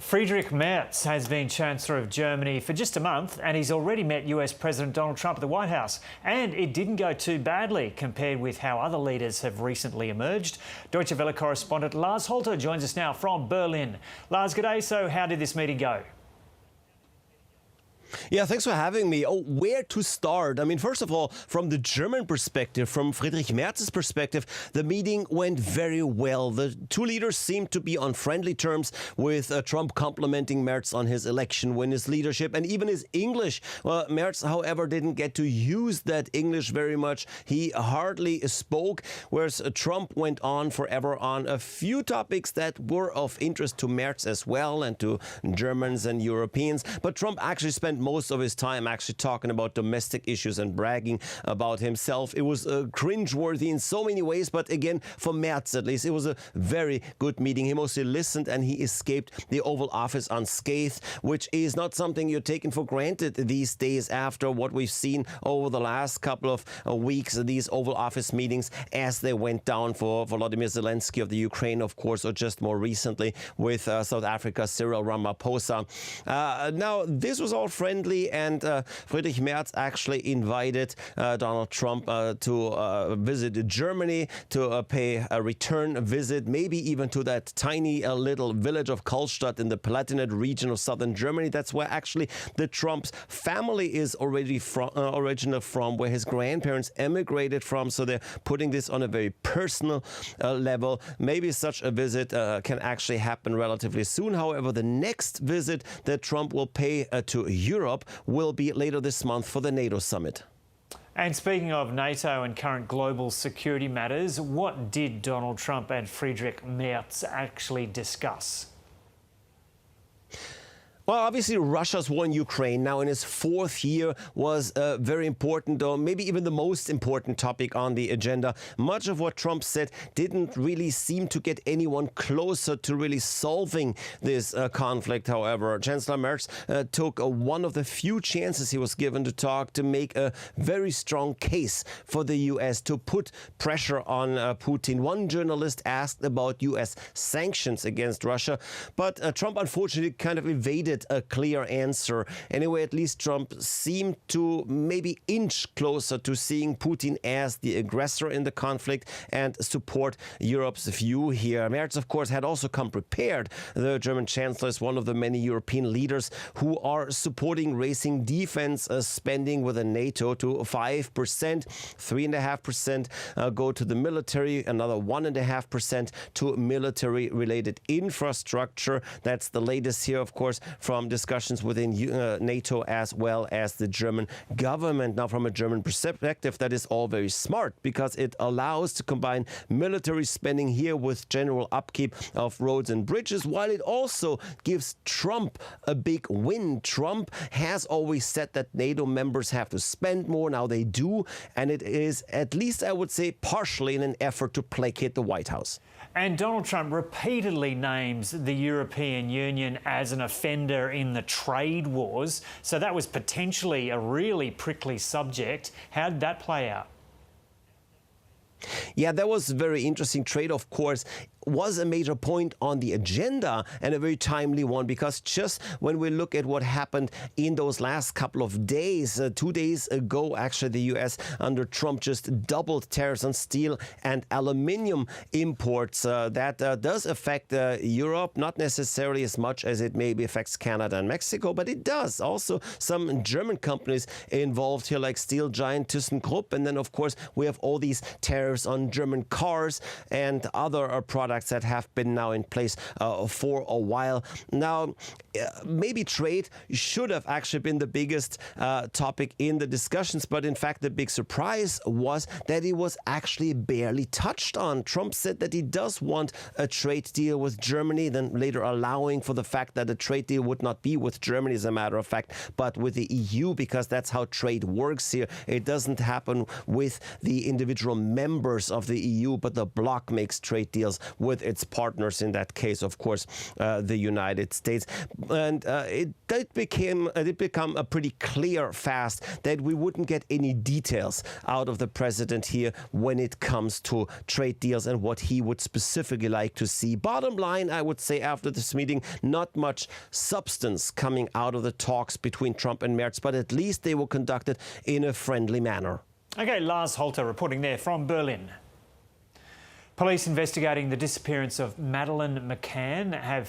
Friedrich Merz has been Chancellor of Germany for just a month, and he's already met US President Donald Trump at the White House. And it didn't go too badly compared with how other leaders have recently emerged. Deutsche Welle correspondent Lars Halter joins us now from Berlin. Lars, g'day. So how did this meeting go? Yeah, thanks for having me. Where to start? I mean, first of all, from the German perspective, from Friedrich Merz's perspective, the meeting went very well. The two leaders seemed to be on friendly terms, with Trump complimenting Merz on his election win, his leadership, and even his English. Well, Merz, however, didn't get to use that English very much. He hardly spoke, whereas Trump went on forever on a few topics that were of interest to Merz as well, and to Germans and Europeans. But Trump actually spent most of his time actually talking about domestic issues and bragging about himself. It was cringeworthy in so many ways, but again, for Merz at least, it was a very good meeting. He mostly listened and he escaped the Oval Office unscathed, which is not something you're taking for granted these days after what we've seen over the last couple of weeks, these Oval Office meetings as they went down for Volodymyr Zelensky of the Ukraine, of course, or just more recently with South Africa, Cyril Ramaphosa. Now, this was all friendly, and Friedrich Merz actually invited Donald Trump to visit Germany, to pay a return visit, maybe even to that tiny little village of Kallstadt in the Palatinate region of southern Germany. That's where actually the Trump's family is already original from, where his grandparents emigrated from. So they're putting this on a very personal level. Maybe such a visit can actually happen relatively soon. However, the next visit that Trump will pay to Europe will be later this month for the NATO summit. And speaking of NATO and current global security matters, what did Donald Trump and Friedrich Merz actually discuss? Well, obviously, Russia's war in Ukraine now in its fourth year was a very important, or maybe even the most important topic on the agenda. Much of what Trump said didn't really seem to get anyone closer to really solving this conflict. However, Chancellor Merz took one of the few chances he was given to talk, to make a very strong case for the U.S. to put pressure on Putin. One journalist asked about U.S. sanctions against Russia, but Trump unfortunately kind of evaded a clear answer. Anyway, at least Trump seemed to maybe inch closer to seeing Putin as the aggressor in the conflict and support Europe's view here. Merz, of course, had also come prepared. The German Chancellor is one of the many European leaders who are supporting raising defense spending with the NATO to 5%. 3.5% go to the military, another 1.5% to military-related infrastructure. That's the latest here, of course, from discussions within NATO as well as the German government. Now, from a German perspective, that is all very smart, because it allows to combine military spending here with general upkeep of roads and bridges, while it also gives Trump a big win. Trump has always said that NATO members have to spend more. Now they do, and it is, at least I would say, partially in an effort to placate the White House. And Donald Trump repeatedly names the European Union as an offender in the trade wars. So that was potentially a really prickly subject. How did that play out? Yeah, that was very interesting. Trade, of course, was a major point on the agenda, and a very timely one, because just when we look at what happened in those last couple of days, 2 days ago, actually, the U.S. under Trump just doubled tariffs on steel and aluminium imports. That does affect Europe, not necessarily as much as it maybe affects Canada and Mexico, but it does. Also, some German companies involved here, like steel giant ThyssenKrupp, and then, of course, we have all these tariffs on German cars and other products that have been now in place for a while. Now, maybe trade should have actually been the biggest topic in the discussions, but in fact the big surprise was that it was actually barely touched on. Trump said that he does want a trade deal with Germany, then later allowing for the fact that a trade deal would not be with Germany, as a matter of fact, but with the EU, because that's how trade works here. It doesn't happen with the individual members of the EU, but the bloc makes trade deals with its partners, in that case, of course, the United States. And it did become a pretty clear fast that we wouldn't get any details out of the president here when it comes to trade deals and what he would specifically like to see. Bottom line, I would say after this meeting, not much substance coming out of the talks between Trump and Merz, but at least they were conducted in a friendly manner. OK, Lars Halter reporting there from Berlin. Police investigating the disappearance of Madeleine McCann have